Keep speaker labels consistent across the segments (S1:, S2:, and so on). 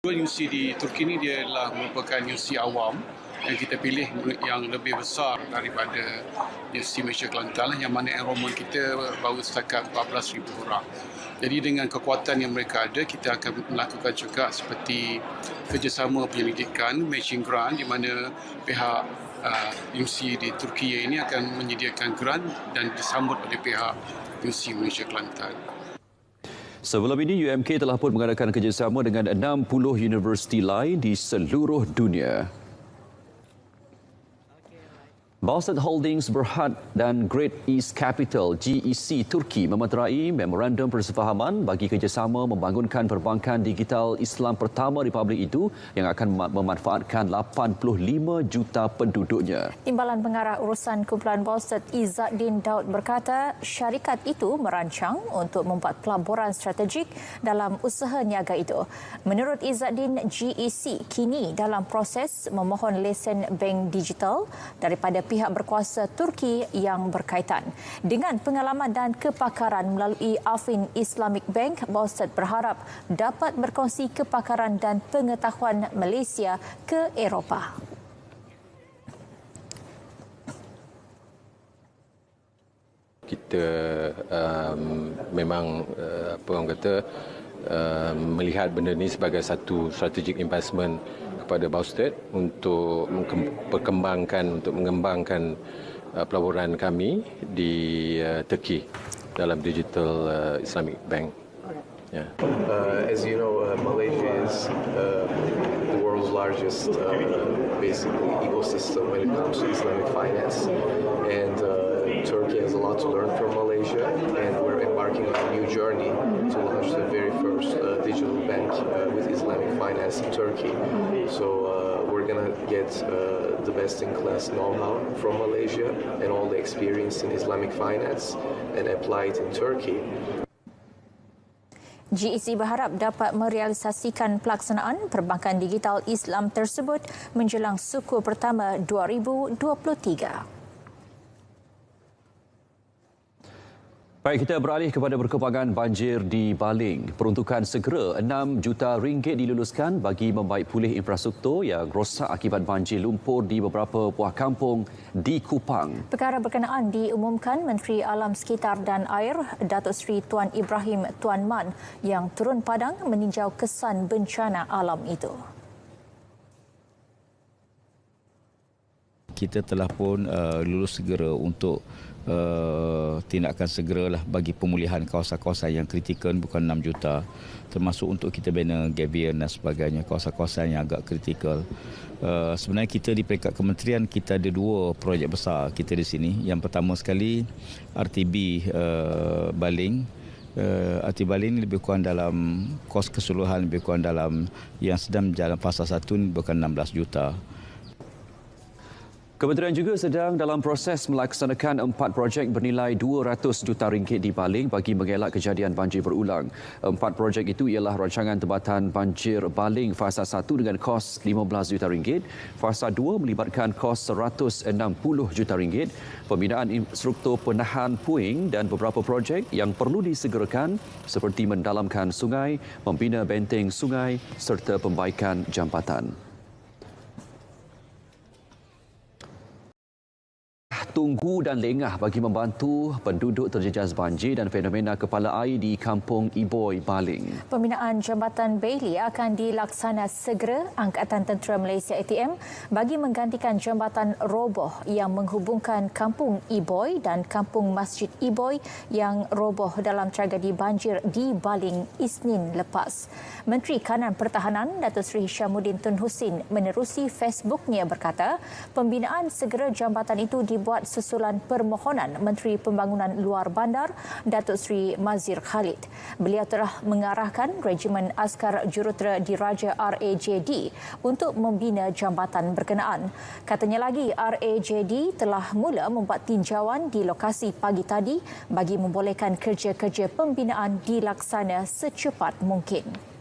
S1: Universiti di Turki ini dia adalah merupakan universiti awam yang kita pilih yang lebih besar daripada Universiti Malaysia Kelantan yang mana enrolment kita baru setakat 14,000 orang. Jadi dengan kekuatan yang mereka ada, kita akan melakukan juga seperti kerjasama penyelidikan, matching grant di mana pihak universiti di Turki ini akan menyediakan grant dan disambut oleh pihak Universiti Malaysia Kelantan.
S2: Sebelum ini, UMK telah pun mengadakan kerjasama dengan 60 universiti lain di seluruh dunia. Bausat Holdings Berhad dan Great East Capital GEC Turki memeterai memorandum persefahaman bagi kerjasama membangunkan perbankan digital Islam pertama Republik itu yang akan memanfaatkan 85 juta penduduknya.
S3: Timbalan Pengarah Urusan Kumpulan Bausat Izzaddin Daud berkata syarikat itu merancang untuk membuat pelaburan strategik dalam usaha niaga itu. Menurut Izzaddin, GEC kini dalam proses memohon lesen bank digital daripada pihak berkuasa Turki yang berkaitan. Dengan pengalaman dan kepakaran melalui Afin Islamic Bank, Bausat berharap dapat berkongsi kepakaran dan pengetahuan Malaysia ke Eropah.
S4: Kita memang melihat benda ini sebagai satu strategic investment kepada Baustat untuk mengembangkan pelaburan kami di Turki dalam digital Islamic Bank.
S5: Yeah. As you know, Malaysia is the world's largest basically ecosystem when it comes to Islamic finance, and Turkey has a lot to learn from Malaysia, and we're embarking on a new journey to launch the very first digital bank with Islamic finance in Turkey. So we're going to get the best-in-class know-how from Malaysia and all the experience in Islamic finance and apply it in Turkey.
S3: GEC berharap dapat merealisasikan pelaksanaan perbankan digital Islam tersebut menjelang suku pertama 2023.
S2: Baik, kita beralih kepada perkembangan banjir di Baling. Peruntukan segera 6 juta ringgit diluluskan bagi membaik pulih infrastruktur yang rosak akibat banjir lumpur di beberapa buah kampung di Kupang.
S3: Perkara berkenaan diumumkan Menteri Alam Sekitar dan Air Datuk Seri Tuan Ibrahim Tuan Man yang turun padang meninjau kesan bencana alam itu.
S6: Kita telah pun lulus segera untuk tindakan segeralah bagi pemulihan kawasan-kawasan yang kritikal, bukan 6 juta, termasuk untuk kita bina Gabion dan sebagainya, kawasan-kawasan yang agak kritikal. Sebenarnya kita di peringkat kementerian kita ada 2 projek besar kita di sini. Yang pertama sekali RTB Baling. RTB Baling lebih kurang dalam kos keseluruhan lebih kurang dalam yang sedang berjalan fasa 1 bukan 16 juta.
S2: Kementerian juga sedang dalam proses melaksanakan 4 projek bernilai 200 juta ringgit di Baling bagi mengelak kejadian banjir berulang. 4 projek itu ialah rancangan tempatan banjir Baling fasa 1 dengan kos 15 juta ringgit, fasa 2 melibatkan kos 160 juta ringgit, pembinaan infrastruktur penahan puing dan beberapa projek yang perlu disegerakan seperti mendalamkan sungai, membina benteng sungai serta pembaikan jambatan. Tunggu dan lengah bagi membantu penduduk terjejas banjir dan fenomena kepala air di Kampung Iboi, Baling.
S3: Pembinaan jambatan Bailey akan dilaksana segera Angkatan Tentera Malaysia ATM bagi menggantikan jambatan roboh yang menghubungkan Kampung Iboi dan Kampung Masjid Iboi yang roboh dalam tragedi banjir di Baling Isnin lepas. Menteri Kanan Pertahanan Datuk Seri Hishamuddin Tun Hussein menerusi Facebooknya berkata, pembinaan segera jambatan itu dibuat susulan permohonan Menteri Pembangunan Luar Bandar Datuk Seri Mazir Khalid. Beliau telah mengarahkan Regimen Askar Jurutera Diraja RAJD untuk membina jambatan berkenaan. Katanya lagi, RAJD telah mula membuat tinjauan di lokasi pagi tadi bagi membolehkan kerja-kerja pembinaan dilaksana secepat mungkin.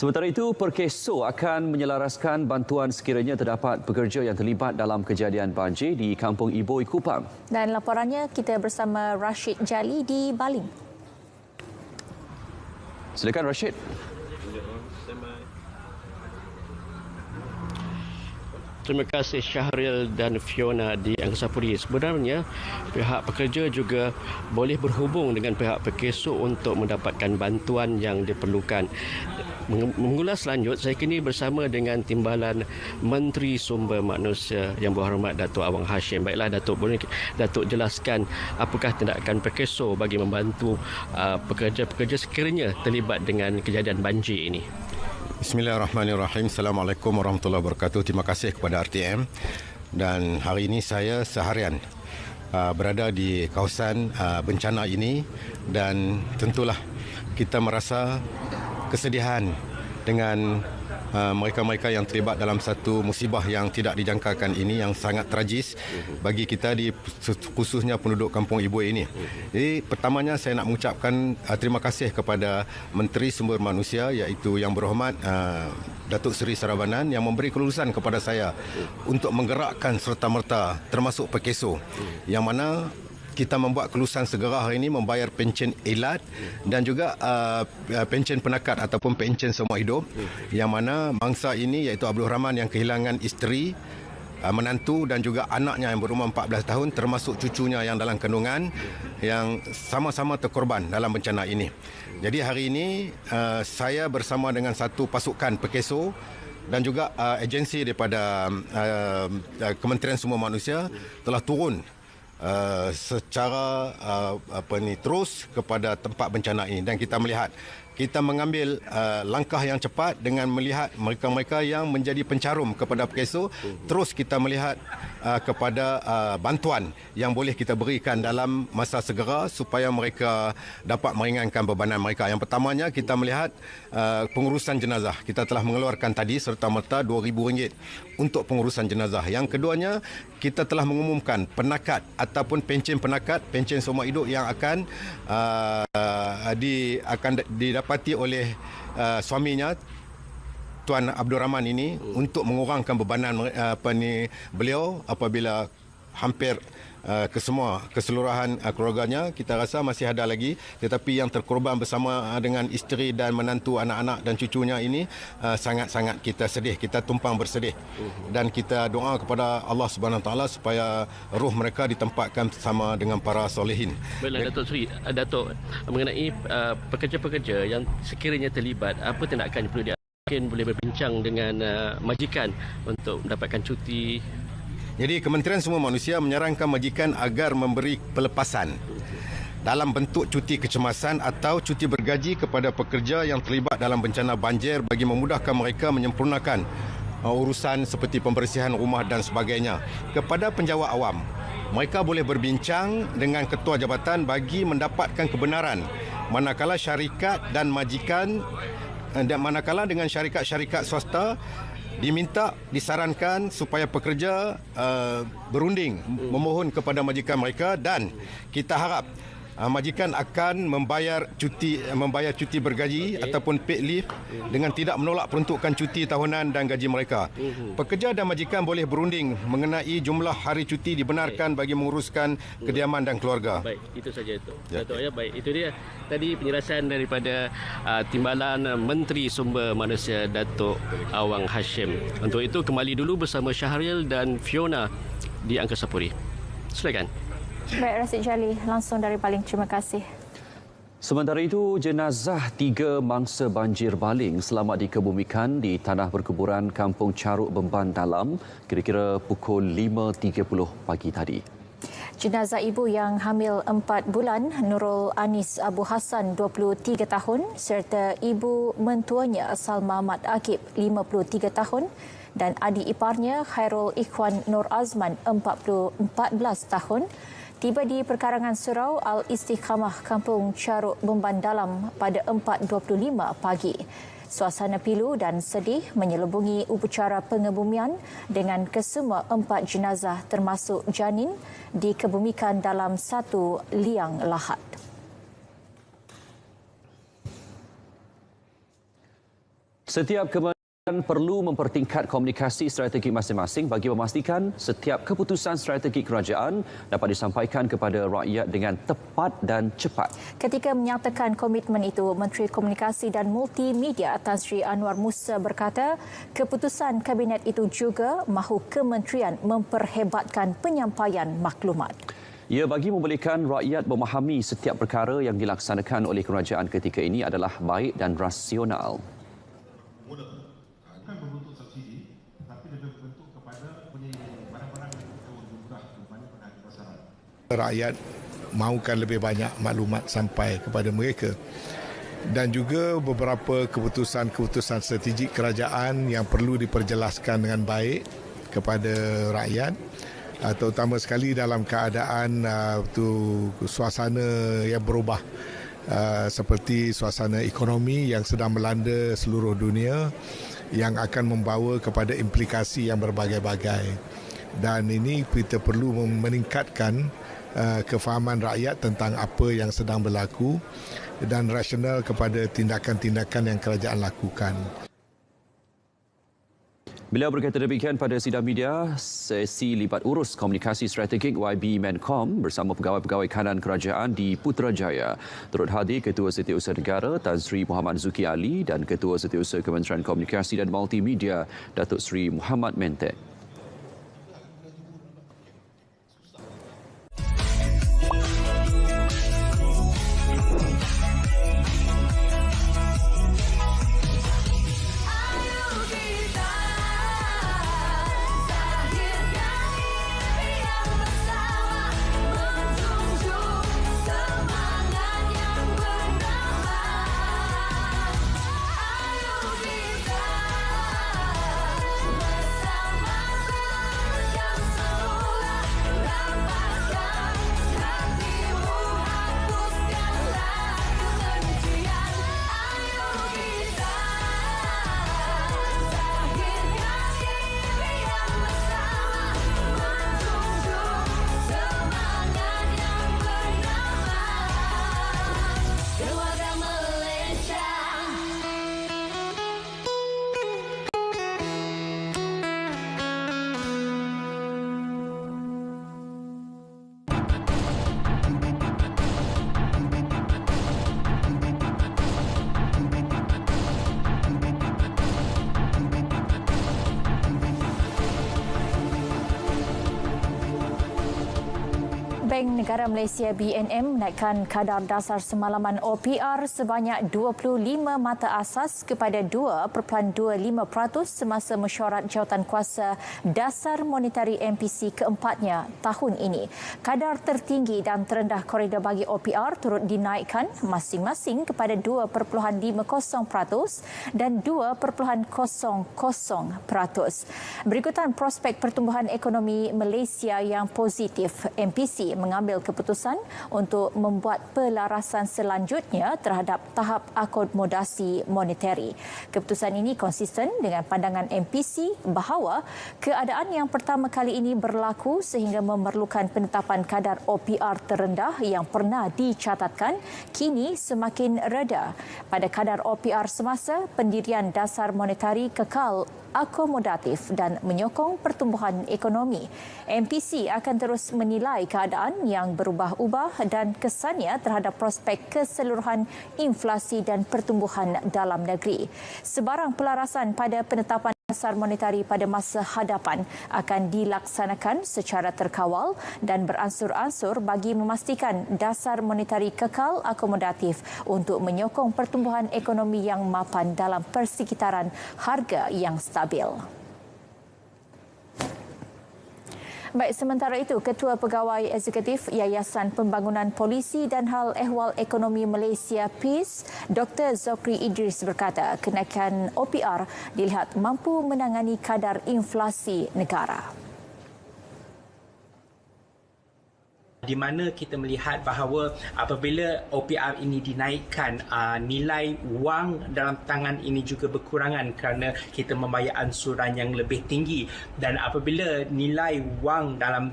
S2: Sementara itu, Perkeso akan menyelaraskan bantuan sekiranya terdapat pekerja yang terlibat dalam kejadian banjir di Kampung Iboi, Kupang.
S3: Dan laporannya kita bersama Rashid Jali di Baling.
S2: Silakan Rashid.
S7: Terima kasih Syahril dan Fiona di Angkasa Puri. Sebenarnya pihak pekerja juga boleh berhubung dengan pihak Perkeso untuk mendapatkan bantuan yang diperlukan. Mengulas lanjut, saya kini bersama dengan Timbalan Menteri Sumber Manusia Yang Berhormat Datuk Awang Hashim. Baiklah Datuk, boleh Datuk jelaskan apakah tindakan Perkeso bagi membantu pekerja-pekerja sekiranya terlibat dengan kejadian banjir ini?
S8: Bismillahirrahmanirrahim. Assalamualaikum warahmatullahi wabarakatuh. Terima kasih kepada RTM. Dan hari ini saya seharian berada di kawasan bencana ini dan tentulah kita merasa kesedihan dengan mereka-mereka yang terlibat dalam satu musibah yang tidak dijangkakan ini, yang sangat tragis bagi kita di khususnya penduduk Kampung Iboi ini. Jadi pertamanya saya nak mengucapkan terima kasih kepada Menteri Sumber Manusia iaitu Yang Berhormat Datuk Seri Saravanan yang memberi kelulusan kepada saya untuk menggerakkan serta-merta termasuk Perkeso, yang mana kita membuat kelulusan segera hari ini membayar pencen elat dan juga pencen penakat ataupun pencen semua hidup, yang mana mangsa ini iaitu Abdul Rahman yang kehilangan isteri, menantu dan juga anaknya yang berumur 14 tahun termasuk cucunya yang dalam kandungan yang sama-sama terkorban dalam bencana ini. Jadi hari ini saya bersama dengan satu pasukan Perkeso dan juga agensi daripada Kementerian Sumber Manusia telah turun secara terus kepada tempat bencana ini, dan kita melihat kita mengambil langkah yang cepat dengan melihat mereka-mereka yang menjadi pencarum kepada Perkeso. Terus kita melihat kepada bantuan yang boleh kita berikan dalam masa segera supaya mereka dapat meringankan bebanan mereka. Yang pertamanya kita melihat pengurusan jenazah. Kita telah mengeluarkan tadi serta-merta RM2,000 untuk pengurusan jenazah. Yang keduanya, kita telah mengumumkan penakat ataupun pencen penakat, pencen seumur hidup yang akan didapati oleh suaminya Tuan Abdul Rahman ini untuk mengurangkan bebanan beliau apabila hampir keseluruhan keluarganya kita rasa masih ada lagi, tetapi yang terkorban bersama dengan isteri dan menantu, anak-anak dan cucunya ini sangat-sangat kita sedih, kita tumpang bersedih, dan kita doa kepada Allah Subhanahu Wa Taala supaya roh mereka ditempatkan bersama dengan para solehin.
S7: Baiklah Datuk Seri, Datuk, mengenai pekerja-pekerja yang sekiranya terlibat, apa tindakan yang perlu dia mungkin boleh berbincang dengan majikan untuk mendapatkan cuti.
S8: Jadi Kementerian Sumber Manusia menyarankan majikan agar memberi pelepasan dalam bentuk cuti kecemasan atau cuti bergaji kepada pekerja yang terlibat dalam bencana banjir bagi memudahkan mereka menyempurnakan urusan seperti pembersihan rumah dan sebagainya. Kepada penjawat awam, mereka boleh berbincang dengan ketua jabatan bagi mendapatkan kebenaran manakala syarikat dan majikan dan manakala dengan syarikat-syarikat swasta disarankan supaya pekerja berunding memohon kepada majikan mereka, dan kita harap majikan akan membayar cuti bergaji ataupun paid leave dengan tidak menolak peruntukan cuti tahunan dan gaji mereka. Pekerja dan majikan boleh berunding mengenai jumlah hari cuti dibenarkan bagi menguruskan kediaman dan keluarga.
S7: Baik, itu saja itu. Datuk ya, baik. Itu dia tadi penjelasan daripada Timbalan Menteri Sumber Manusia Datuk Awang Hashim. Untuk itu kembali dulu bersama Syahril dan Fiona di Angkasa Puri. Silakan.
S3: Baik, Rashid Jali langsung dari Baling. Terima kasih.
S2: Sementara itu, jenazah 3 mangsa banjir Baling selamat dikebumikan di tanah perkuburan Kampung Caruk Bemban Dalam kira-kira pukul 5.30 pagi tadi.
S3: Jenazah ibu yang hamil 4 bulan, Nurul Anis Abu Hassan, 23 tahun, serta ibu mentuanya Salma Ahmad Akib, 53 tahun, dan adik iparnya Khairul Ikhwan Nur Azman, 14 tahun, tiba di perkarangan surau Al-Istiqamah Kampung Caruk Bemban Dalam pada 4.25 pagi. Suasana pilu dan sedih menyelubungi upacara pengebumian dengan kesemua 4 jenazah termasuk janin dikebumikan dalam satu liang lahat.
S2: Setiap kementerian perlu mempertingkat komunikasi strategi masing-masing bagi memastikan setiap keputusan strategi kerajaan dapat disampaikan kepada rakyat dengan tepat dan cepat.
S3: Ketika menyatakan komitmen itu, Menteri Komunikasi dan Multimedia Tan Sri Anwar Musa berkata, keputusan kabinet itu juga mahu kementerian memperhebatkan penyampaian maklumat.
S2: Ia bagi membolehkan rakyat memahami setiap perkara yang dilaksanakan oleh kerajaan ketika ini adalah baik dan rasional.
S9: Rakyat mahukan lebih banyak maklumat sampai kepada mereka, dan juga beberapa keputusan-keputusan strategik kerajaan yang perlu diperjelaskan dengan baik kepada rakyat, terutama sekali dalam keadaan suasana yang berubah seperti suasana ekonomi yang sedang melanda seluruh dunia yang akan membawa kepada implikasi yang berbagai-bagai, dan ini kita perlu meningkatkan kefahaman rakyat tentang apa yang sedang berlaku dan rasional kepada tindakan-tindakan yang kerajaan lakukan.
S2: Beliau berkata demikian pada sidang media sesi libat urus komunikasi strategik YB Menkom bersama pegawai-pegawai kanan kerajaan di Putrajaya. Turut hadir Ketua Setiausaha Negara Tan Sri Muhammad Zuki Ali dan Ketua Setiausaha Kementerian Komunikasi dan Multimedia Datuk Sri Muhammad Mentek.
S3: Bank Negara Malaysia BNM menaikkan kadar dasar semalaman OPR sebanyak 25 mata asas kepada 2.25% semasa mesyuarat Jawatankuasa Dasar Monetari MPC keempatnya tahun ini. Kadar tertinggi dan terendah koridor bagi OPR turut dinaikkan masing-masing kepada 2.50% dan 2.00%. Berikutan prospek pertumbuhan ekonomi Malaysia yang positif, MPC mengambil keputusan untuk membuat pelarasan selanjutnya terhadap tahap akomodasi monetari. Keputusan ini konsisten dengan pandangan MPC bahawa keadaan yang pertama kali ini berlaku sehingga memerlukan penetapan kadar OPR terendah yang pernah dicatatkan kini semakin reda. Pada kadar OPR semasa, pendirian dasar monetari kekal akomodatif dan menyokong pertumbuhan ekonomi. MPC akan terus menilai keadaan yang berubah-ubah dan kesannya terhadap prospek keseluruhan inflasi dan pertumbuhan dalam negeri. Sebarang pelarasan pada penetapan dasar monetari pada masa hadapan akan dilaksanakan secara terkawal dan beransur-ansur bagi memastikan dasar monetari kekal akomodatif untuk menyokong pertumbuhan ekonomi yang mapan dalam persekitaran harga yang stabil. Baik, sementara itu, Ketua Pegawai Eksekutif Yayasan Pembangunan Polisi dan Hal Ehwal Ekonomi Malaysia PIS, Dr. Zokri Idris berkata kenaikan OPR dilihat mampu menangani kadar inflasi negara.
S10: di mana kita melihat bahawa apabila OPR ini dinaikkan, nilai wang dalam tangan ini juga berkurangan kerana kita membayar ansuran yang lebih tinggi, dan apabila nilai wang dalam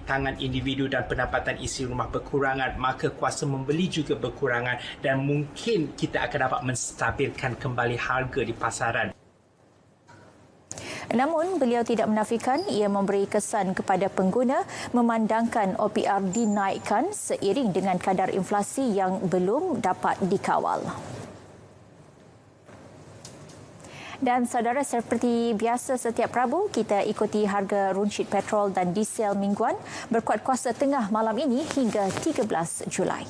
S10: tangan individu dan pendapatan isi rumah berkurangan, maka kuasa membeli juga berkurangan dan mungkin kita akan dapat menstabilkan kembali harga di pasaran.
S3: Namun, beliau tidak menafikan ia memberi kesan kepada pengguna memandangkan OPR dinaikkan seiring dengan kadar inflasi yang belum dapat dikawal. Dan saudara, seperti biasa setiap Rabu, kita ikuti harga runcit petrol dan diesel mingguan berkuat kuasa tengah malam ini hingga 13 Julai.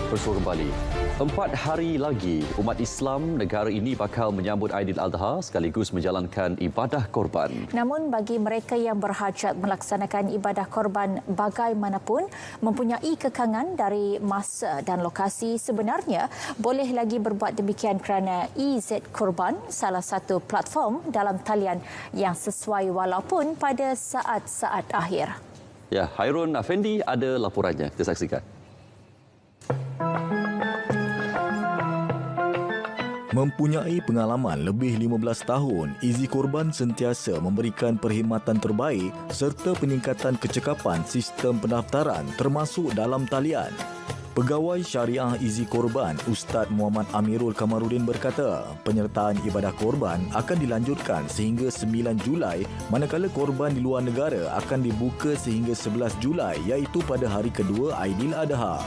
S2: Bersua kembali. 4 hari lagi, umat Islam negara ini bakal menyambut Aidilazha sekaligus menjalankan ibadah korban.
S3: Namun bagi mereka yang berhajat melaksanakan ibadah korban bagaimanapun mempunyai kekangan dari masa dan lokasi, sebenarnya boleh lagi berbuat demikian kerana EZ Korban salah satu platform dalam talian yang sesuai walaupun pada saat-saat akhir.
S2: Ya, Hairun Afendi ada laporannya. Kita saksikan.
S11: Mempunyai pengalaman lebih 15 tahun, EZ Korban sentiasa memberikan perkhidmatan terbaik serta peningkatan kecekapan sistem pendaftaran termasuk dalam talian. Pegawai Syariah EZ Korban, Ustaz Muhammad Amirul Kamarudin berkata, penyertaan ibadah korban akan dilanjutkan sehingga 9 Julai, manakala korban di luar negara akan dibuka sehingga 11 Julai iaitu pada hari kedua Aidilazha.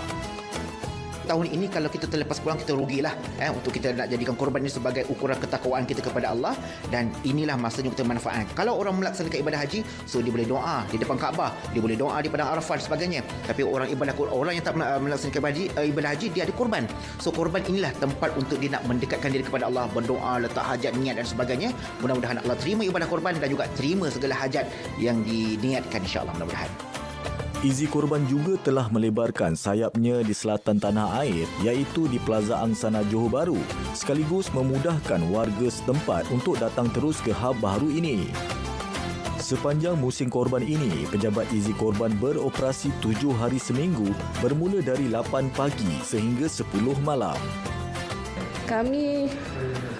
S12: Tahun ini kalau kita terlepas pulang, kita rugilah untuk kita nak jadikan korban ini sebagai ukuran ketakwaan kita kepada Allah, dan inilah masanya kita manfaatkan. Kalau orang melaksanakan ibadah haji, so dia boleh doa di depan Kaabah, dia boleh doa di padang Arafah dan sebagainya. Tapi orang yang tak melaksanakan ibadah haji, dia ada korban. So korban inilah tempat untuk dia nak mendekatkan diri kepada Allah, berdoa, letak hajat, niat dan sebagainya. Mudah-mudahan Allah terima ibadah korban dan juga terima segala hajat yang diniatkan, insya-Allah, mudah-mudahan.
S11: EZ Korban juga telah melebarkan sayapnya di selatan tanah air iaitu di Plaza Angsana Johor Bahru sekaligus memudahkan warga setempat untuk datang terus ke hub baru ini. Sepanjang musim korban ini, pejabat EZ Korban beroperasi 7 hari seminggu bermula dari 8 pagi sehingga 10 malam.
S13: Kami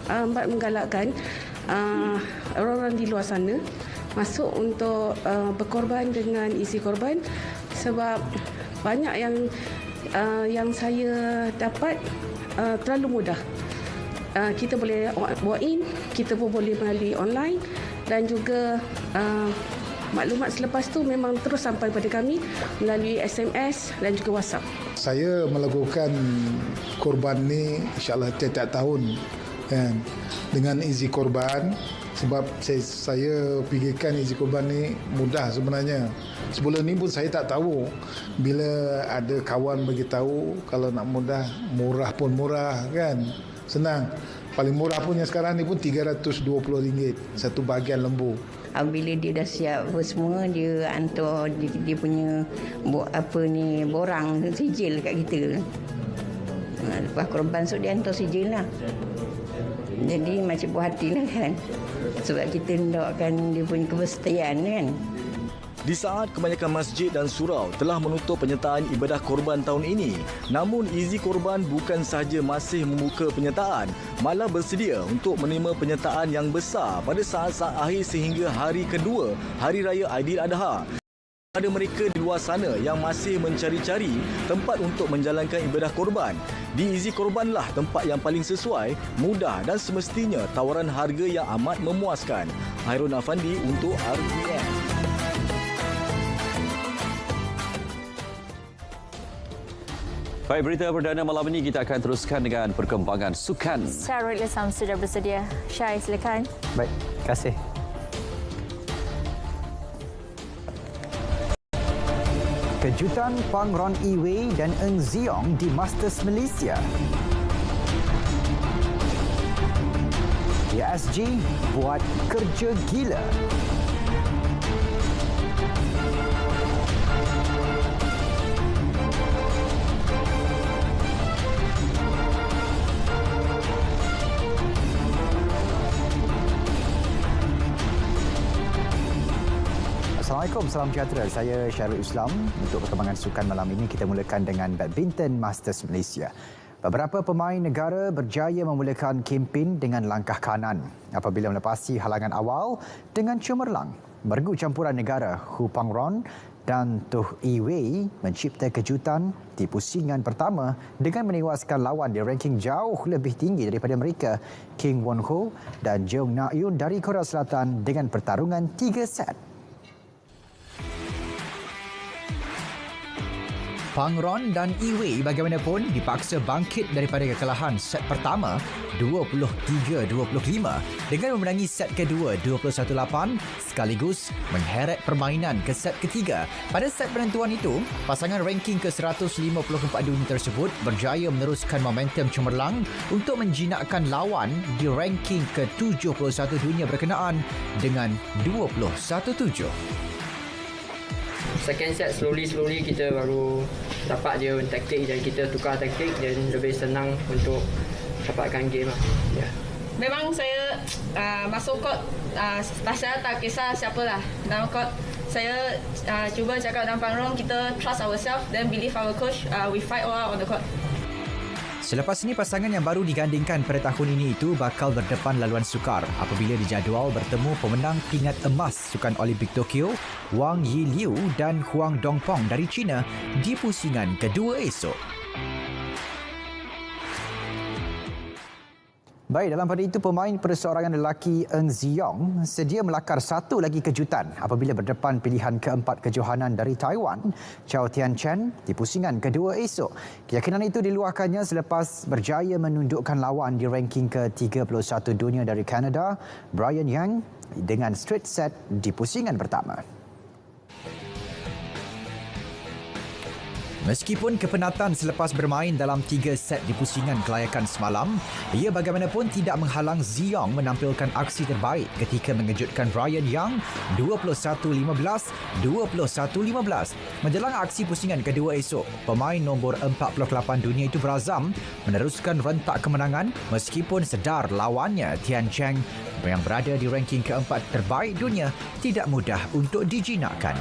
S13: amat menggalakkan orang-orang di luar sana masuk untuk berkorban dengan EZ Korban sebab banyak yang saya dapat terlalu mudah. Kita boleh walk in, kita pun boleh melalui online dan juga maklumat selepas tu memang terus sampai pada kami melalui SMS dan juga WhatsApp.
S9: Saya melakukan korban ni insya-Allah tiap-tiap tahun kan, dengan EZ Korban. Sebab saya fikirkan EZ Korban ni mudah sebenarnya. Sebelum ni pun saya tak tahu. Bila ada kawan bagi tahu kalau nak mudah, murah pun murah kan. Senang. Paling murah pun yang sekarang ni pun RM320 satu bahagian lembu.
S14: Bila dia dah siap semua, dia hantar dia punya borang sijil kat kita. Lepas korban so dia hantar sijil lah. Jadi macam puas hati lah kan. Sebab kita hendakkan dia punya kebersetiaan kan.
S11: Di saat kebanyakan masjid dan surau telah menutup penyertaan ibadah korban tahun ini, namun EZ Korban bukan sahaja masih membuka penyertaan, malah bersedia untuk menerima penyertaan yang besar pada saat-saat akhir sehingga hari kedua Hari Raya Aidilazha. Ada mereka di luar sana yang masih mencari-cari tempat untuk menjalankan ibadah korban. Di EZ Korbanlah tempat yang paling sesuai, mudah dan semestinya tawaran harga yang amat memuaskan. Hairun Afandi untuk RTM.
S2: Baik, berita perdana malam ini kita akan teruskan dengan perkembangan sukan.
S3: Syarul Islam sudah bersedia. Syai, silakan.
S15: Baik, terima kasih. Kejutan Pang Ron Iwei dan Eng Ziong di Masters Malaysia. PSG buat kerja gila. Assalamualaikum, salam sejahtera. Saya Syarul Islam. Untuk perkembangan sukan malam ini, kita mulakan dengan Badminton Masters Malaysia. Beberapa pemain negara berjaya memulakan kempen dengan langkah kanan apabila melepasi halangan awal dengan cemerlang. Mergu campuran negara Hu Pangron dan Toh Yi Wei mencipta kejutan di pusingan pertama dengan menewaskan lawan di ranking jauh lebih tinggi daripada mereka, King Won Ho dan Jeong Na Yoon dari Korea Selatan dengan pertarungan 3 set. Pang Ron dan Yi Wei bagaimanapun dipaksa bangkit daripada kekalahan set pertama 23-25 dengan memenangi set kedua 21-8 sekaligus mengheret permainan ke set ketiga. Pada set penentuan itu, pasangan ranking ke-154 dunia tersebut berjaya meneruskan momentum cemerlang untuk menjinakkan lawan di ranking ke-71 dunia berkenaan dengan 21-7.
S16: Second set slowly kita baru dapat dia taktik dan kita tukar taktik dan lebih senang untuk dapatkan game lah. Yeah.
S17: Memang saya masuk court, saya tak kisah siapa lah dalam court. Saya cuba cakap dengan Pang Ron, kita trust ourselves then believe our coach, we fight all out on the court.
S15: Selepas ini, pasangan yang baru digandingkan pada tahun ini itu bakal berdepan laluan sukar apabila dijadual bertemu pemenang pingat emas Sukan Olimpik Tokyo, Wang Yiliu dan Huang Dongpong dari China di pusingan kedua esok. Baik, dalam pada itu pemain perseorangan lelaki Eng Ziong sedia melakar satu lagi kejutan apabila berdepan pilihan keempat kejohanan dari Taiwan, Chao Tianchen, di pusingan kedua esok. Keyakinan itu diluahkannya selepas berjaya menundukkan lawan di ranking ke-31 dunia dari Kanada, Brian Yang, dengan straight set di pusingan pertama. Meskipun kepenatan selepas bermain dalam 3 set di pusingan kelayakan semalam, ia bagaimanapun tidak menghalang Ziong menampilkan aksi terbaik ketika mengejutkan Brian Yang 21-15, 21-15. Menjelang aksi pusingan kedua esok, pemain nombor 48 dunia itu berazam meneruskan rentak kemenangan meskipun sedar lawannya Tian Cheng yang berada di ranking keempat terbaik dunia tidak mudah untuk dijinakkan.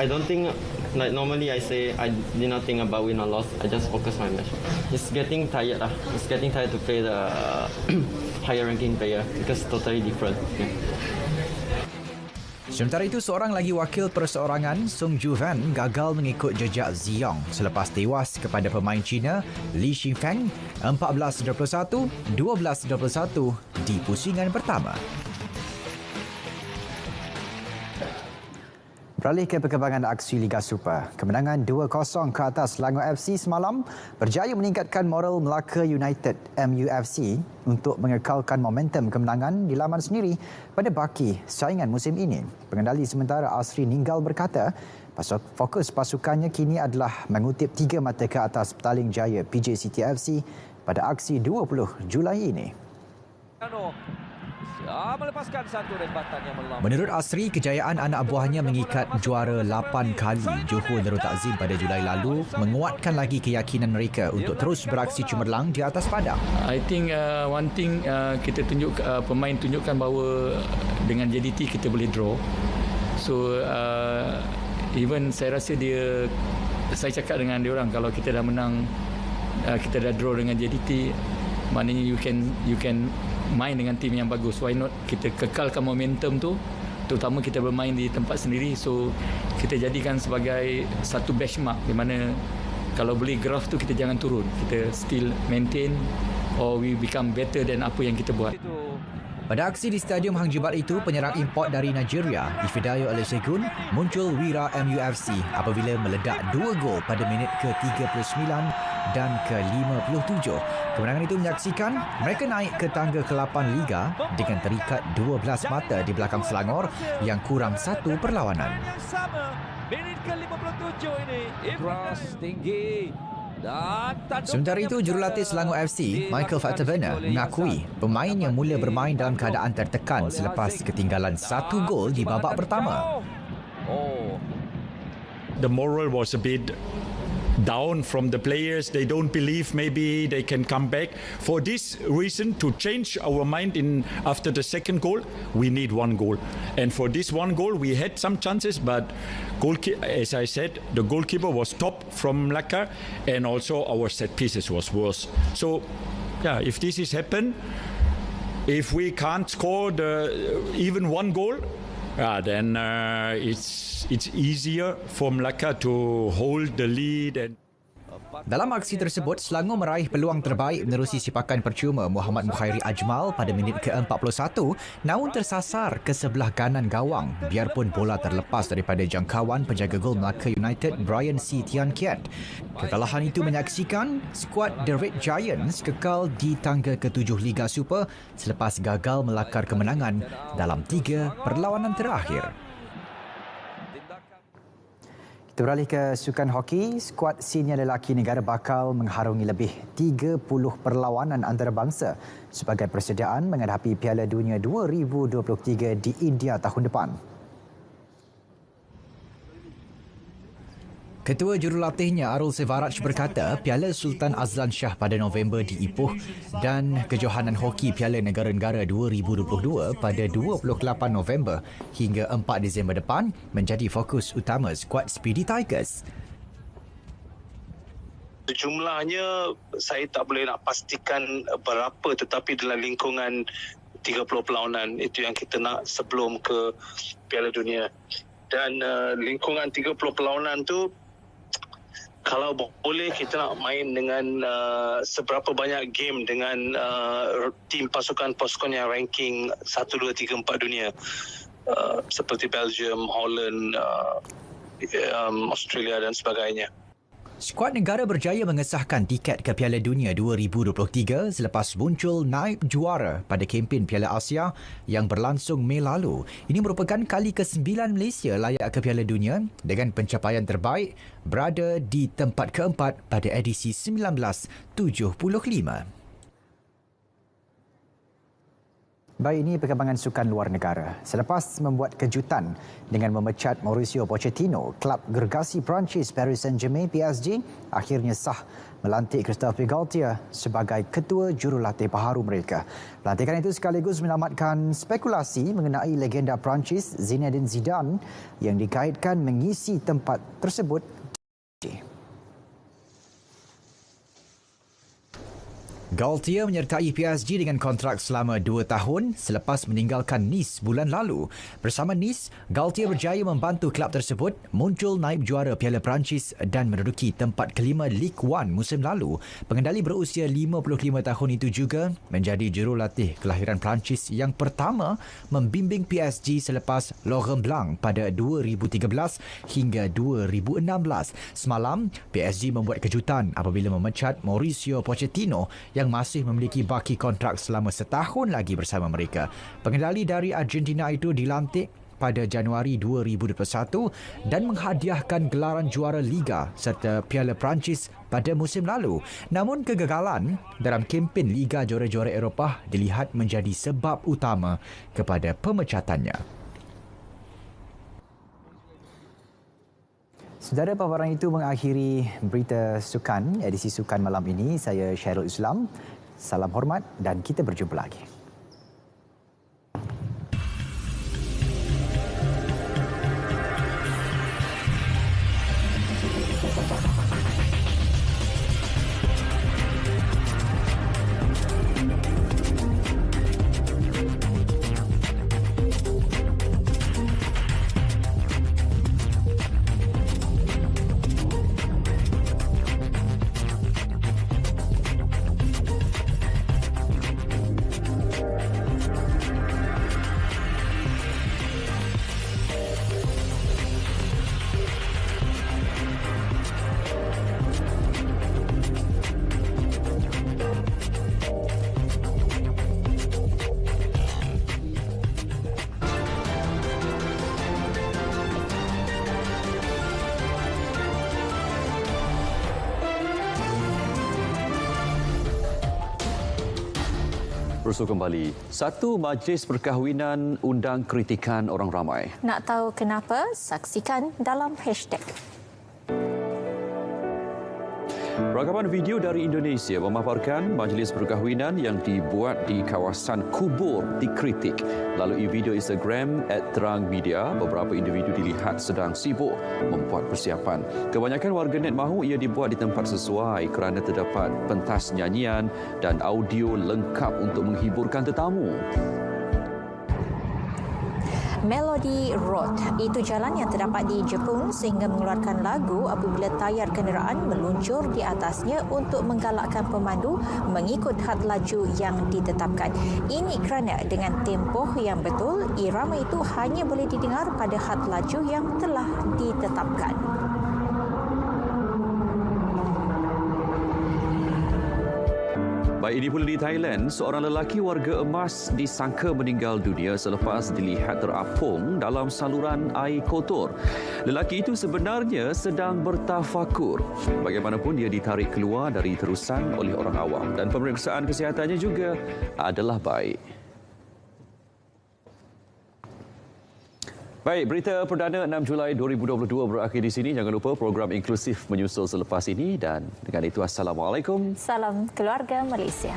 S16: I don't think, like normally I say I did not think about win or loss. I just focus my match. It's getting tired lah. It's getting tired to play the higher ranking player because totally different. Yeah.
S15: Sementara itu, seorang lagi wakil perseorangan, Sung Juvan, gagal mengikut jejak Ziong selepas tewas kepada pemain Cina Li Xingfeng 14-21, 12-21 di pusingan pertama. Beralih ke perkembangan aksi Liga Super. Kemenangan 2-0 ke atas Selangor FC semalam berjaya meningkatkan moral Melaka United MUFC untuk mengekalkan momentum kemenangan di laman sendiri pada baki saingan musim ini. Pengendali sementara Asri Ninggal berkata, fokus pasukannya kini adalah mengutip 3 mata ke atas petaling jaya PJ City FC pada aksi 20 Julai ini.
S18: Melepaskan satu rembatan yang melam.
S15: Menurut Asri, kejayaan anak buahnya mengikat juara 8 kali Johor Darul Takzim pada Julai lalu menguatkan lagi keyakinan mereka untuk terus beraksi cemerlang di atas padang.
S19: I think one thing kita tunjuk pemain tunjukkan bahawa dengan JDT kita boleh draw. So even saya rasa saya cakap dengan dia orang, kalau kita dah menang, kita dah draw dengan JDT, maknanya you can main dengan tim yang bagus. Why not kita kekalkan momentum tu, terutama kita bermain di tempat sendiri, so kita jadikan sebagai satu benchmark di mana kalau boleh graf tu kita jangan turun, kita still maintain or we become better than apa yang kita buat.
S15: Pada aksi di Stadium Hang Jebat itu, penyerang import dari Nigeria, Ifedayo Olusegun, muncul wira MUFC apabila meledak 2 gol pada minit ke-39 dan ke-57. Kemenangan itu menyaksikan mereka naik ke tangga ke-8 Liga dengan terikat 12 mata di belakang Selangor yang kurang 1 perlawanan.
S18: Minit ke-57 ini. Cross tinggi.
S15: Sementara itu, jurulatih Selangor FC, Michael Fattavena, mengakui pemain yang mula bermain dalam keadaan tertekan selepas ketinggalan 1 gol di babak pertama.
S20: The moral was a bit down from the players. They don't believe maybe they can come back. For this reason, to change our mind after the second goal, we need 1 goal. And for this 1 goal, we had some chances, but as I said, the goalkeeper was top from Melaka, and also our set pieces was worse. So, yeah, if this is happen, if we can't score even 1 goal, then it's easier for Melaka to hold the lead.
S15: Dalam aksi tersebut, Selangor meraih peluang terbaik menerusi sipakan percuma Muhammad Mukhairi Ajmal pada minit ke-41, namun tersasar ke sebelah kanan gawang biarpun bola terlepas daripada jangkauan penjaga gol Melaka United Brian C. Tian Kiat. Kekalahan itu menyaksikan skuad The Red Giants kekal di tangga ke-7 Liga Super selepas gagal melakar kemenangan dalam 3 perlawanan terakhir. Kita beralih ke sukan hoki. Skuad senior lelaki negara bakal mengharungi lebih 30 perlawanan antarabangsa sebagai persediaan menghadapi Piala Dunia 2023 di India tahun depan. Ketua jurulatihnya Arul Sevaraj berkata Piala Sultan Azlan Shah pada November di Ipoh dan kejohanan hoki Piala Negara-Negara 2022 pada 28 November hingga 4 Disember depan menjadi fokus utama skuad Speedy Tigers.
S21: Jumlahnya saya tak boleh nak pastikan berapa, tetapi dalam lingkungan 30 perlawanan itu yang kita nak sebelum ke Piala Dunia. Dan lingkungan 30 perlawanan tu, kalau boleh kita nak main dengan seberapa banyak game dengan tim pasukan-pasukan yang ranking 1, 2, 3, 4 dunia, seperti Belgium, Holland, Australia dan sebagainya.
S15: Skuad negara berjaya mengesahkan tiket ke Piala Dunia 2023 selepas muncul naib juara pada kempen Piala Asia yang berlangsung Mei lalu. Ini merupakan kali ke-9 Malaysia layak ke Piala Dunia dengan pencapaian terbaik berada di tempat keempat pada edisi 1975. Baik, ini perkembangan sukan luar negara. Selepas membuat kejutan dengan memecat Mauricio Pochettino, klub gergasi Perancis Paris Saint-Germain PSG akhirnya sah melantik Christophe Galtier sebagai ketua jurulatih baharu mereka. Lantikan itu sekaligus menyelamatkan spekulasi mengenai legenda Perancis Zinedine Zidane yang dikaitkan mengisi tempat tersebut. Galtier menyertai PSG dengan kontrak selama 2 tahun selepas meninggalkan Nice bulan lalu. Bersama Nice, Galtier berjaya membantu kelab tersebut muncul naib juara Piala Perancis dan menduduki tempat kelima Ligue 1 musim lalu. Pengendali berusia 55 tahun itu juga menjadi jurulatih kelahiran Perancis yang pertama membimbing PSG selepas Laurent Blanc pada 2013 hingga 2016. Semalam, PSG membuat kejutan apabila memecat Mauricio Pochettino yang masih memiliki baki kontrak selama setahun lagi bersama mereka. Pengendali dari Argentina itu dilantik pada Januari 2021 dan menghadiahkan gelaran juara Liga serta Piala Perancis pada musim lalu. Namun kegagalan dalam kempen Liga Juara-Juara Eropah dilihat menjadi sebab utama kepada pemecatannya. Saudara, paparan itu mengakhiri berita sukan, edisi sukan malam ini. Saya Syarul Islam. Salam hormat dan kita berjumpa lagi.
S2: Bersua kembali, satu majlis perkahwinan undang kritikan orang ramai.
S3: Nak tahu kenapa? Saksikan dalam hashtag.
S2: Rakaman video dari Indonesia memaparkan majlis perkahwinan yang dibuat di kawasan kubur dikritik. Melalui video Instagram @terangmedia, beberapa individu dilihat sedang sibuk membuat persiapan. Kebanyakan warganet mahu ia dibuat di tempat sesuai kerana terdapat pentas nyanyian dan audio lengkap untuk menghiburkan tetamu.
S3: Melody Road itu jalan yang terdapat di Jepun sehingga mengeluarkan lagu apabila tayar kenderaan meluncur di atasnya untuk menggalakkan pemandu mengikut had laju yang ditetapkan. Ini kerana dengan tempoh yang betul, irama itu hanya boleh didengar pada had laju yang telah ditetapkan.
S2: Baik, ini pula di Thailand, seorang lelaki warga emas disangka meninggal dunia selepas dilihat terapung dalam saluran air kotor. Lelaki itu sebenarnya sedang bertafakur. Bagaimanapun dia ditarik keluar dari terusan oleh orang awam dan pemeriksaan kesihatannya juga adalah baik. Baik, berita perdana 6 Julai 2022 berakhir di sini. Jangan lupa program inklusif menyusul selepas ini dan dengan itu Assalamualaikum.
S3: Salam keluarga Malaysia.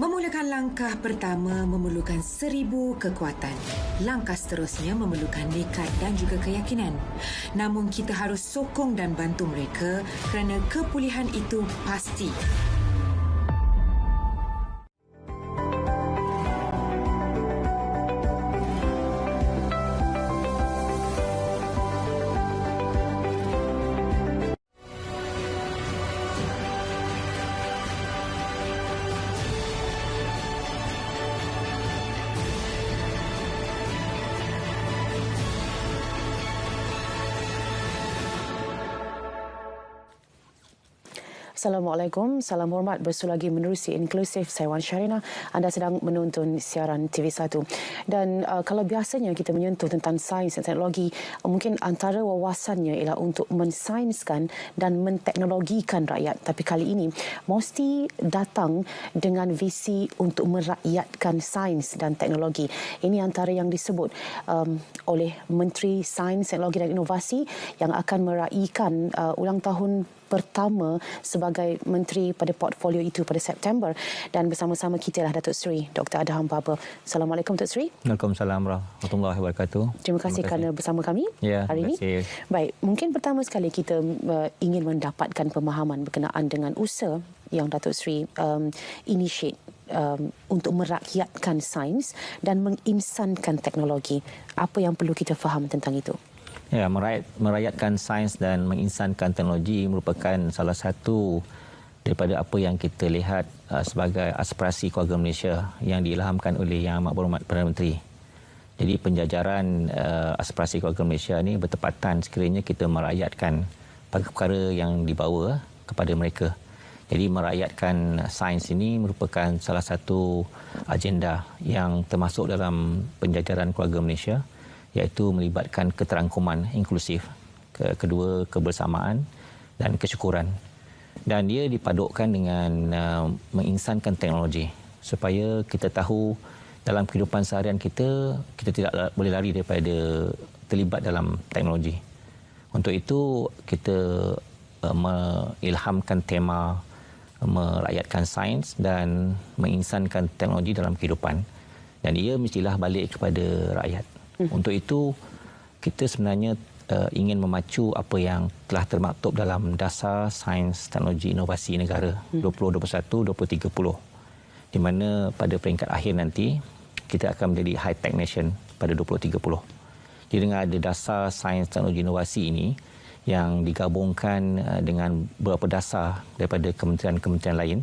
S1: Memulakan langkah pertama memerlukan 1000 kekuatan. Langkah seterusnya memerlukan nekat dan juga keyakinan. Namun kita harus sokong dan bantu mereka kerana kepulihan itu pasti.
S22: Assalamualaikum, salam hormat. Bersua lagi menerusi inklusif, saya Wan Syarina. Anda sedang menonton siaran TV1. Dan kalau biasanya kita menyentuh tentang sains dan teknologi, mungkin antara wawasannya ialah untuk mensainskan dan menteknologikan rakyat. Tapi kali ini mesti datang dengan visi untuk merakyatkan sains dan teknologi. Ini antara yang disebut oleh Menteri Sains, Teknologi dan Inovasi yang akan meraihkan ulang tahun pertama sebagai menteri pada portfolio itu pada September, dan bersama-sama kita lah Datuk Seri Dr. Adham Baba. Assalamualaikum Datuk Seri.
S23: Waalaikumsalam warahmatullahi wabarakatuh.
S22: Terima kasih kerana bersama kami hari ini. Baik, mungkin pertama sekali kita ingin mendapatkan pemahaman berkenaan dengan usaha yang Datuk Seri initiate untuk merakyatkan sains dan menginsankan teknologi. Apa yang perlu kita faham tentang itu?
S23: Ya, merakyatkan sains dan menginsankan teknologi merupakan salah satu daripada apa yang kita lihat sebagai aspirasi keluarga Malaysia yang diilhamkan oleh Yang Amat Berhormat Perdana Menteri. Jadi penjajaran aspirasi keluarga Malaysia ini bertepatan sekiranya kita merakyatkan perkara yang dibawa kepada mereka. Jadi merakyatkan sains ini merupakan salah satu agenda yang termasuk dalam penjajaran keluarga Malaysia, iaitu melibatkan keterangkuman inklusif. kedua kebersamaan dan kesyukuran. Dan dia dipadukkan dengan menginsankan teknologi supaya kita tahu dalam kehidupan seharian kita tidak boleh lari daripada terlibat dalam teknologi. Untuk itu kita mengilhamkan tema merakyatkan sains dan menginsankan teknologi dalam kehidupan. Dan ia mestilah balik kepada rakyat. Untuk itu kita sebenarnya ingin memacu apa yang telah termaktub dalam Dasar Sains Teknologi Inovasi Negara 2021-2030, di mana pada peringkat akhir nanti kita akan menjadi high-tech nation pada 2030. Jadi dengan ada Dasar Sains Teknologi Inovasi ini yang digabungkan dengan beberapa dasar daripada kementerian-kementerian lain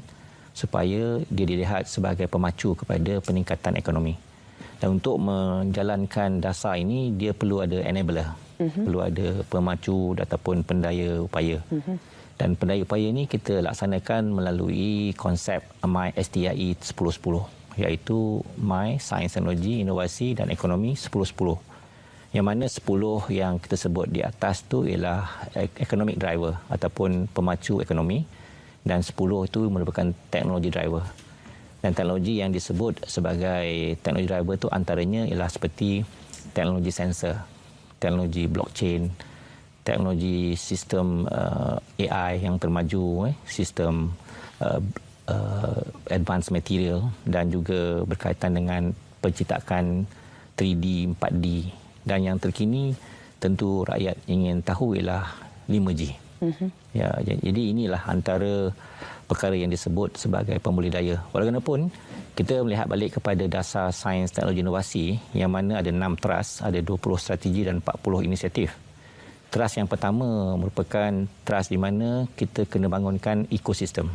S23: supaya dia dilihat sebagai pemacu kepada peningkatan ekonomi. Dan untuk menjalankan dasar ini, dia perlu ada enabler. Perlu ada pemacu ataupun pendaya upaya. Dan pendaya upaya ini kita laksanakan melalui konsep My STIE 1010, iaitu My Sains Teknologi Inovasi dan Ekonomi 1010. Yang mana 10 yang kita sebut di atas tu ialah economic driver ataupun pemacu ekonomi, dan 10 itu merupakan teknologi driver. Dan teknologi yang disebut sebagai teknologi driver itu antaranya ialah seperti teknologi sensor, teknologi blockchain, teknologi sistem AI yang termaju, sistem advanced material, dan juga berkaitan dengan penciptaan 3D, 4D. Dan yang terkini tentu rakyat ingin tahu ialah 5G. Ya, jadi inilah antara perkara yang disebut sebagai pembuli daya. Walaupun kita melihat balik kepada Dasar Sains Teknologi Inovasi yang mana ada 6 trust, ada 20 strategi dan 40 inisiatif. Trust yang pertama merupakan trust di mana kita kena bangunkan ekosistem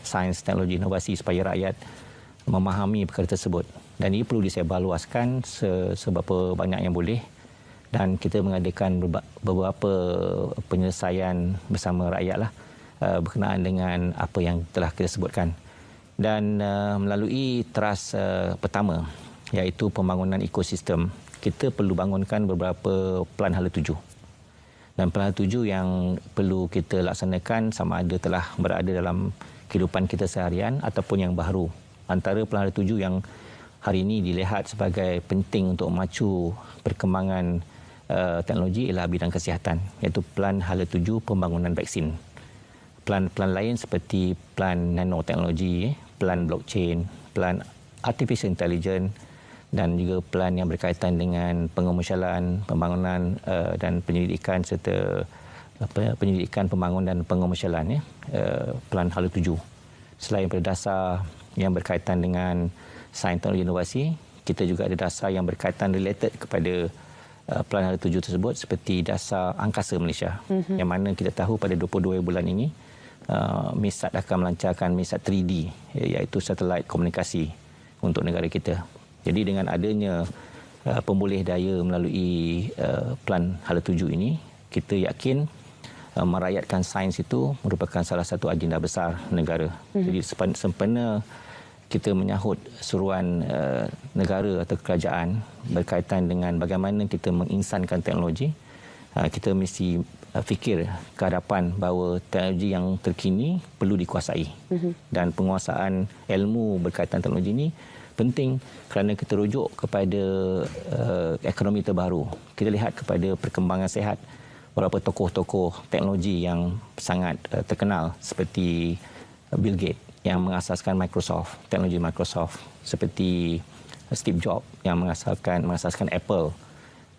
S23: sains teknologi inovasi supaya rakyat memahami perkara tersebut. Dan ini perlu disebarluaskan seberapa banyak yang boleh, dan kita mengadakan beberapa penyelesaian bersama rakyat berkenaan dengan apa yang telah kita sebutkan. Dan melalui trust pertama, iaitu pembangunan ekosistem, kita perlu bangunkan beberapa plan hala tuju. Dan plan hala tuju yang perlu kita laksanakan sama ada telah berada dalam kehidupan kita seharian ataupun yang baru. Antara plan hala tuju yang hari ini dilihat sebagai penting untuk memacu perkembangan teknologi ialah bidang kesihatan, iaitu plan hala tuju pembangunan vaksin. Plan-plan lain seperti plan nanoteknologi, plan blockchain, plan artificial intelligence, dan juga plan yang berkaitan dengan pengomersialan, pembangunan dan penyelidikan serta penyelidikan pembangunan dan pengomersialan, plan hala tuju. Selain pada dasar yang berkaitan dengan sains teknologi inovasi, kita juga ada dasar yang berkaitan related kepada plan hala tuju tersebut seperti dasar angkasa Malaysia, yang mana kita tahu pada 22 bulan ini MISAT akan melancarkan MISAT 3D, iaitu satelit komunikasi untuk negara kita. Jadi dengan adanya pembulih daya melalui plan hala tuju ini, kita yakin merakyatkan sains itu merupakan salah satu agenda besar negara. Jadi sempena kita menyahut seruan negara atau kerajaan berkaitan dengan bagaimana kita menginsankan teknologi, kita mesti fikir ke hadapan bahawa teknologi yang terkini perlu dikuasai. Dan penguasaan ilmu berkaitan teknologi ini penting kerana kita rujuk kepada ekonomi terbaru. Kita lihat kepada perkembangan sihat beberapa tokoh-tokoh teknologi yang sangat terkenal seperti Bill Gates yang mengasaskan Microsoft, teknologi Microsoft, seperti Steve Jobs yang mengasaskan Apple,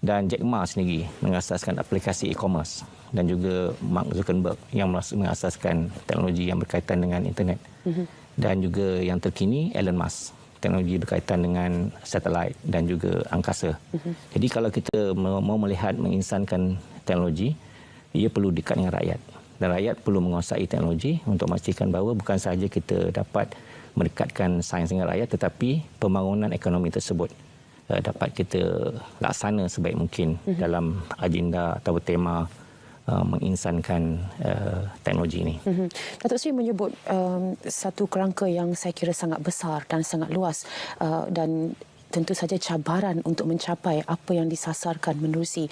S23: dan Jack Ma sendiri mengasaskan aplikasi e-commerce, dan juga Mark Zuckerberg yang mengasaskan teknologi yang berkaitan dengan internet. Dan juga yang terkini Elon Musk, teknologi berkaitan dengan satelit dan juga angkasa. Jadi kalau kita mau melihat menginsankan teknologi, ia perlu dekat dengan rakyat. Dan rakyat perlu menguasai teknologi untuk memastikan bahawa bukan sahaja kita dapat mendekatkan sains dengan rakyat, tetapi pembangunan ekonomi tersebut dapat kita laksana sebaik mungkin dalam agenda atau tema menginsankan teknologi ini.
S22: Datuk Seri menyebut satu kerangka yang saya kira sangat besar dan sangat luas, dan tentu saja cabaran untuk mencapai apa yang disasarkan menerusi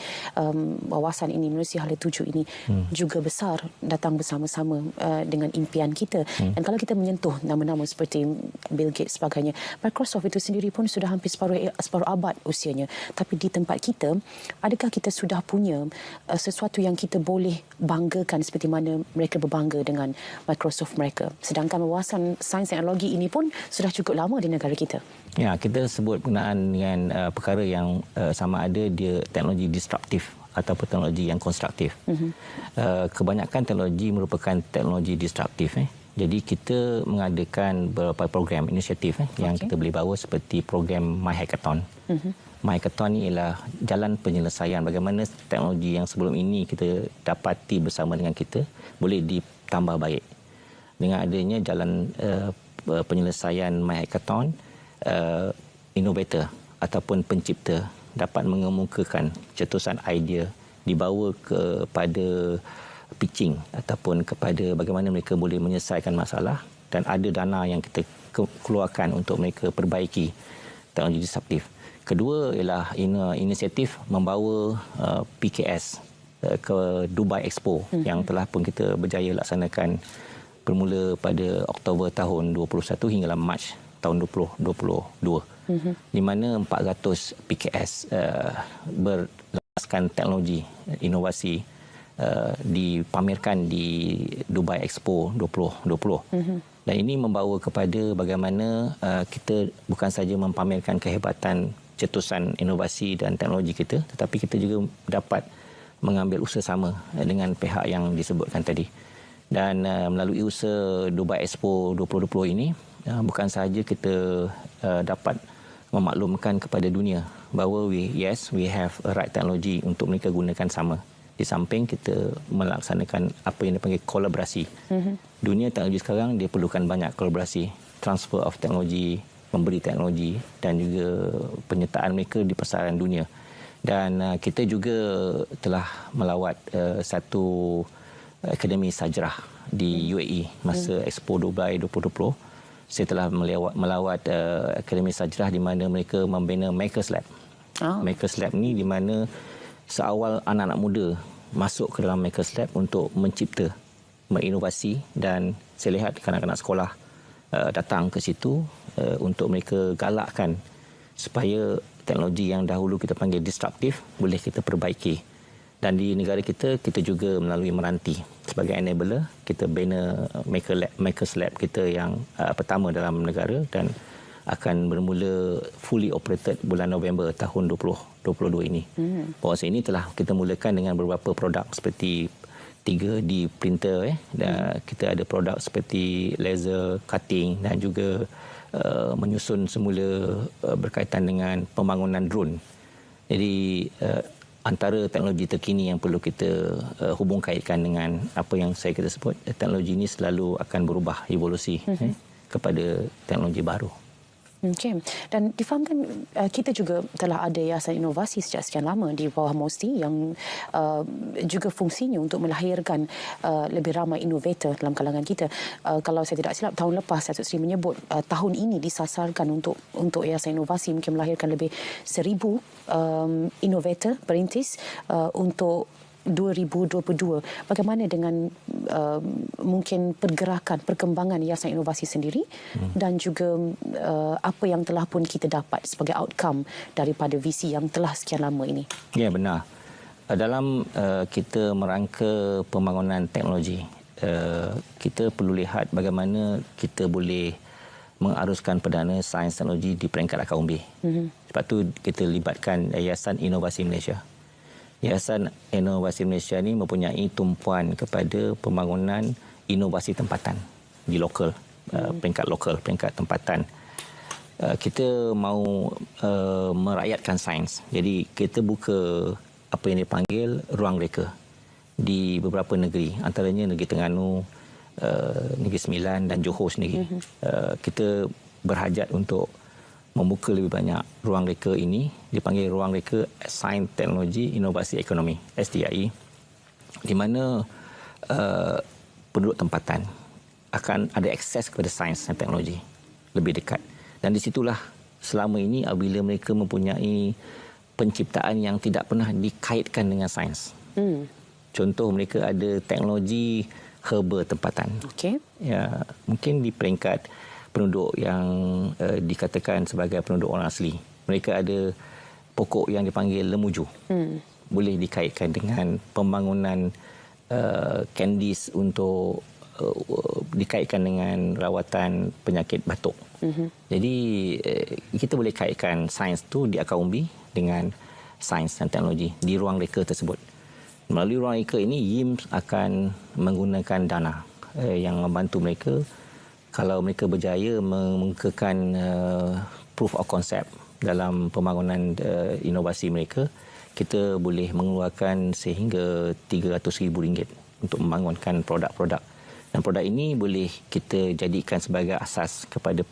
S22: wawasan ini, menerusi hala tuju ini juga besar, datang bersama-sama dengan impian kita. Dan kalau kita menyentuh nama-nama seperti Bill Gates sebagainya, Microsoft itu sendiri pun sudah hampir separuh abad usianya. Tapi di tempat kita, adakah kita sudah punya sesuatu yang kita boleh banggakan seperti mana mereka berbangga dengan Microsoft mereka? Sedangkan wawasan sains teknologi ini pun sudah cukup lama di negara kita.
S23: Ya, kita sebut penggunaan dengan perkara yang sama ada dia teknologi disruptif ataupun teknologi yang konstruktif. Kebanyakan teknologi merupakan teknologi disruptif. Jadi kita mengadakan beberapa program inisiatif yang kita boleh bawa seperti program My Hackathon. My Hackathon ni ialah jalan penyelesaian bagaimana teknologi yang sebelum ini kita dapati bersama dengan kita boleh ditambah baik. Dengan adanya jalan penyelesaian My Hackathon, innovator ataupun pencipta dapat mengemukakan cetusan idea, dibawa kepada pitching ataupun kepada bagaimana mereka boleh menyelesaikan masalah, dan ada dana yang kita keluarkan untuk mereka perbaiki teknologi disruptif. Kedua ialah inisiatif membawa PKS ke Dubai Expo yang telah pun kita berjaya laksanakan bermula pada Oktober tahun 2021 hinggalah Mac tahun 2022, di mana 400 PKS berlaskan teknologi inovasi dipamerkan di Dubai Expo 2020. Dan ini membawa kepada bagaimana kita bukan saja mempamerkan kehebatan cetusan inovasi dan teknologi kita, tetapi kita juga dapat mengambil usaha sama dengan pihak yang disebutkan tadi. Dan melalui usaha Dubai Expo 2020 ini, bukan sahaja kita dapat memaklumkan kepada dunia bahawa we have a right technology untuk mereka gunakan sama. Di samping kita melaksanakan apa yang dipanggil kolaborasi. Dunia teknologi sekarang dia perlukan banyak kolaborasi, transfer of teknologi, memberi teknologi dan juga penyertaan mereka di pasaran dunia. Dan kita juga telah melawat satu Akademi Sajrah di UAE masa Expo Dubai 2020. Saya telah melawat Akademi Sajrah di mana mereka membina Makers Lab. Makers Lab ni di mana seawal anak-anak muda masuk ke dalam Makers Lab untuk mencipta, menginovasi, dan saya lihat kanak-kanak sekolah datang ke situ untuk mereka galakkan supaya teknologi yang dahulu kita panggil disruptif boleh kita perbaiki. Dan di negara kita juga melalui Meranti sebagai enabler, kita bina Makers Lab kita yang pertama dalam negara dan akan bermula fully operated bulan November tahun 2022 ini. Proses ini telah kita mulakan dengan beberapa produk seperti 3D printer. Dan kita ada produk seperti laser cutting dan juga menyusun semula berkaitan dengan pembangunan drone. Jadi antara teknologi terkini yang perlu kita hubung kaitkan dengan apa yang kita sebut, teknologi ini selalu akan berubah, evolusi kepada teknologi baru.
S22: Okey. Dan difahamkan kita juga telah ada yayasan inovasi sejak sekian lama di bawah MOSTI yang juga fungsinya untuk melahirkan lebih ramai inovator dalam kalangan kita. Kalau saya tidak silap, tahun lepas Datuk Seri menyebut tahun ini disasarkan untuk yayasan inovasi mungkin melahirkan lebih 1,000 inovator perintis untuk 2022. Bagaimana dengan mungkin perkembangan yayasan inovasi sendiri dan juga apa yang telah pun kita dapat sebagai outcome daripada visi yang telah sekian lama ini?
S23: Ya, benar. Dalam kita merangka pembangunan teknologi, kita perlu lihat bagaimana kita boleh mengaruskan perdana sains teknologi di peringkat akar umbi. Sebab tu kita libatkan Yayasan Inovasi Malaysia. Yayasan Inovasi Malaysia ini mempunyai tumpuan kepada pembangunan inovasi tempatan di lokal, peringkat lokal, peringkat tempatan. Kita mahu merakyatkan sains. Jadi kita buka apa yang dipanggil ruang reka di beberapa negeri, antaranya Negeri Terengganu, Negeri Sembilan dan Johor sendiri. Kita berhajat untuk membuka lebih banyak ruang reka ini, dipanggil ruang reka Sains Teknologi Inovasi Ekonomi STIE, di mana penduduk tempatan akan ada akses kepada sains dan teknologi lebih dekat. Dan di situlah selama ini apabila mereka mempunyai penciptaan yang tidak pernah dikaitkan dengan sains. Contoh, mereka ada teknologi herba tempatan. Ya, mungkin di peringkat penduduk yang dikatakan sebagai penduduk orang asli. Mereka ada pokok yang dipanggil lemuju. Boleh dikaitkan dengan pembangunan kandis untuk dikaitkan dengan rawatan penyakit batuk. Jadi kita boleh kaitkan sains tu di akar umbi dengan sains dan teknologi di ruang reka tersebut. Melalui ruang reka ini, YIMS akan menggunakan dana yang membantu mereka kalau mereka berjaya mengemukakan proof of concept dalam pembangunan inovasi mereka. Kita boleh mengeluarkan sehingga RM300,000 untuk membangunkan produk-produk. Dan produk ini boleh kita jadikan sebagai asas kepada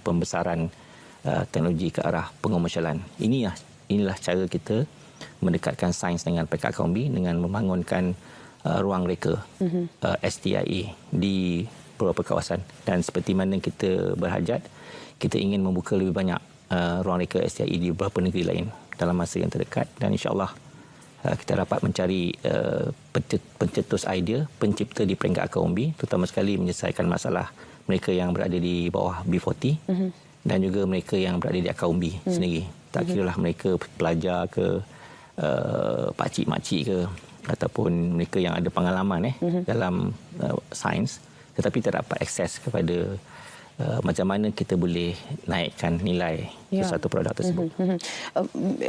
S23: pembesaran teknologi ke arah pengomersialan. Inilah cara kita mendekatkan sains dengan peringkat akar umbi dengan membangunkan ruang reka STIA di beberapa kawasan. Dan seperti mana kita berhajat, kita ingin membuka lebih banyak ruang reka STIA di beberapa negeri lain dalam masa yang terdekat, dan insya-Allah kita dapat mencari pencetus idea, pencipta di peringkat akar umbi, terutama sekali menyelesaikan masalah mereka yang berada di bawah B40 dan juga mereka yang berada di akar umbi sendiri. Tak kiralah mereka pelajar ke pakcik-makcik ke ataupun mereka yang ada pengalaman dalam sains, tetapi tak dapat akses kepada macam mana kita boleh naikkan nilai satu produk tersebut.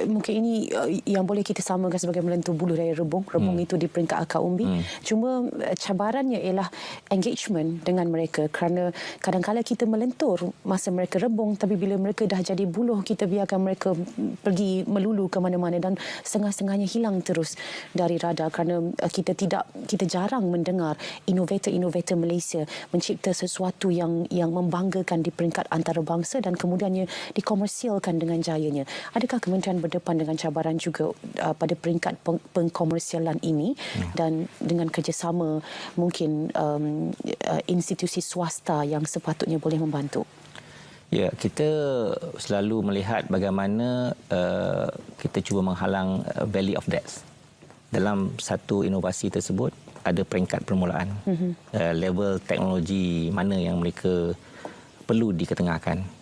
S22: Mungkin ini yang boleh kita samakan sebagai melentur bulu dari rebung. Rebung itu di peringkat akar umbi. Cuma cabarannya ialah engagement dengan mereka, kerana kadang-kadang kita melentur masa mereka rebung, tapi bila mereka dah jadi buluh, kita biarkan mereka pergi melulu ke mana-mana dan setengah-setengahnya hilang terus dari radar, kerana kita jarang mendengar inovator-inovator Malaysia mencipta sesuatu yang membanggakan di peringkat antarabangsa dan kemudiannya dikomersialkan dengan jayanya. Adakah kementerian berdepan dengan cabaran juga pada peringkat pengkomersialan ini dan dengan kerjasama mungkin institusi swasta yang sepatutnya boleh membantu?
S23: Ya, kita selalu melihat bagaimana kita cuba menghalang Valley of Death. Dalam satu inovasi tersebut ada peringkat permulaan. Level teknologi mana yang mereka perlu diketengahkan.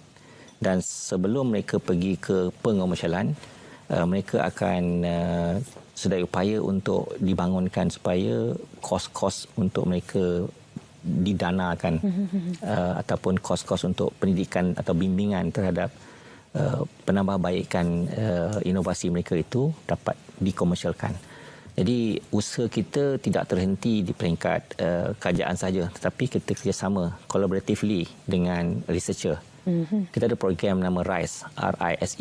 S23: Dan sebelum mereka pergi ke pengomersialan, mereka akan sedaya upaya untuk dibangunkan supaya kos-kos untuk mereka didanakan ataupun kos-kos untuk pendidikan atau bimbingan terhadap penambahbaikan inovasi mereka itu dapat dikomersialkan. Jadi usaha kita tidak terhenti di peringkat kerajaan saja, tetapi kita kerjasama collaboratively dengan researcher. Kita ada program nama RISE,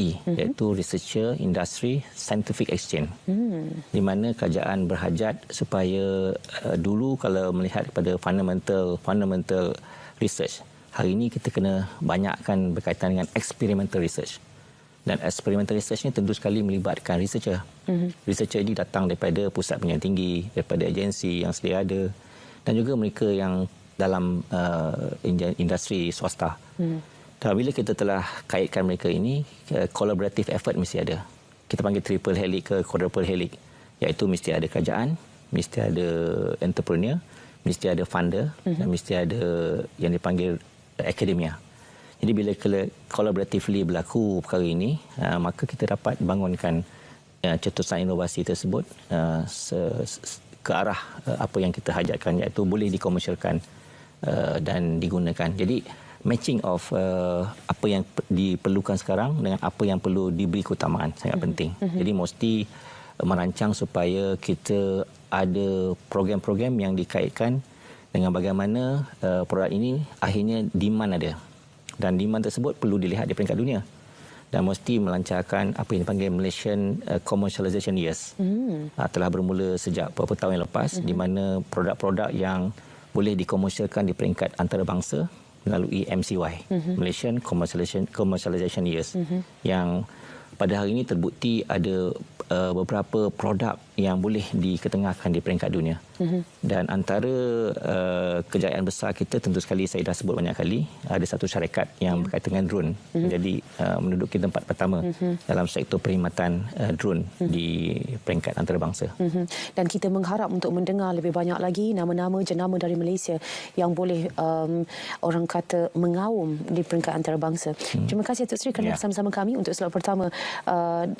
S23: iaitu Researcher Industry Scientific Exchange, di mana kerajaan berhajat supaya dulu kalau melihat kepada fundamental research, hari ini kita kena banyakkan berkaitan dengan experimental research. Dan experimental research ni tentu sekali melibatkan researcher. Researcher ini datang daripada pusat pendidikan tinggi, daripada agensi yang sedia ada, dan juga mereka yang dalam industri swasta. Dan bila kita telah kaitkan mereka ini, collaborative effort mesti ada. Kita panggil triple helix ke quadruple helix, iaitu mesti ada kerajaan, mesti ada entrepreneur, mesti ada funder, dan mesti ada yang dipanggil akademia. Jadi bila collaboratively berlaku perkara ini, maka kita dapat bangunkan cetusan inovasi tersebut ke arah apa yang kita hajatkan, iaitu boleh dikomersialkan dan digunakan. Jadi matching of apa yang diperlukan sekarang dengan apa yang perlu diberi keutamaan sangat penting. Jadi mesti merancang supaya kita ada program-program yang dikaitkan dengan bagaimana produk ini akhirnya demand ada. Dan demand tersebut perlu dilihat di peringkat dunia. Dan mesti melancarkan apa yang dipanggil Malaysian Commercialization Years. Telah bermula sejak beberapa tahun yang lepas, di mana produk-produk yang boleh dikomersialkan di peringkat antarabangsa melalui MCY, Malaysian Commercialization Years, yang pada hari ini terbukti ada beberapa produk yang boleh diketengahkan di peringkat dunia. Dan antara kejayaan besar kita, tentu sekali saya dah sebut banyak kali, ada satu syarikat yang berkaitan dengan drone. Jadi menduduki tempat pertama dalam sektor perkhidmatan drone di peringkat antarabangsa.
S22: Dan kita mengharap untuk mendengar lebih banyak lagi nama-nama jenama dari Malaysia yang boleh orang kata mengaum di peringkat antarabangsa. Terima kasih Datuk Seri kerana bersama-sama kami untuk slot pertama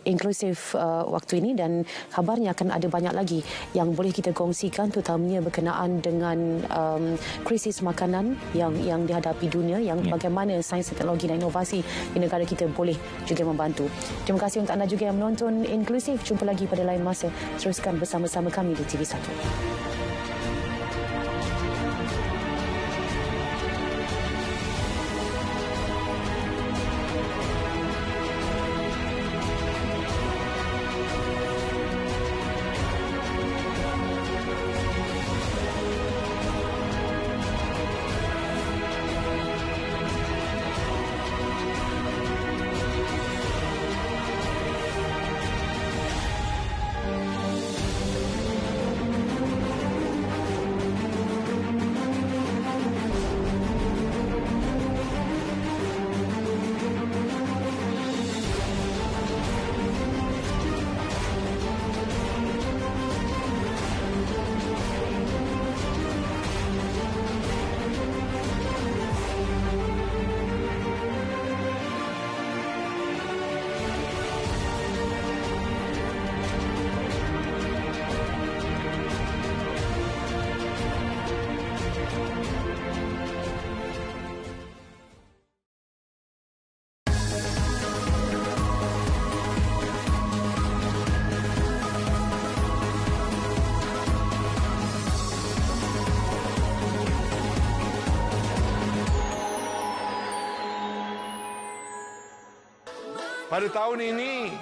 S22: inklusif waktu ini, dan kabarnya akan ada banyak lagi yang boleh kita kongsikan, terutamanya berkenaan dengan krisis makanan yang dihadapi dunia, yang bagaimana sains, teknologi dan inovasi di negara kita boleh juga membantu. Terima kasih untuk anda juga yang menonton Inklusif. Jumpa lagi pada lain masa. Teruskan bersama-sama kami di TV1.
S4: Pada tahun ini,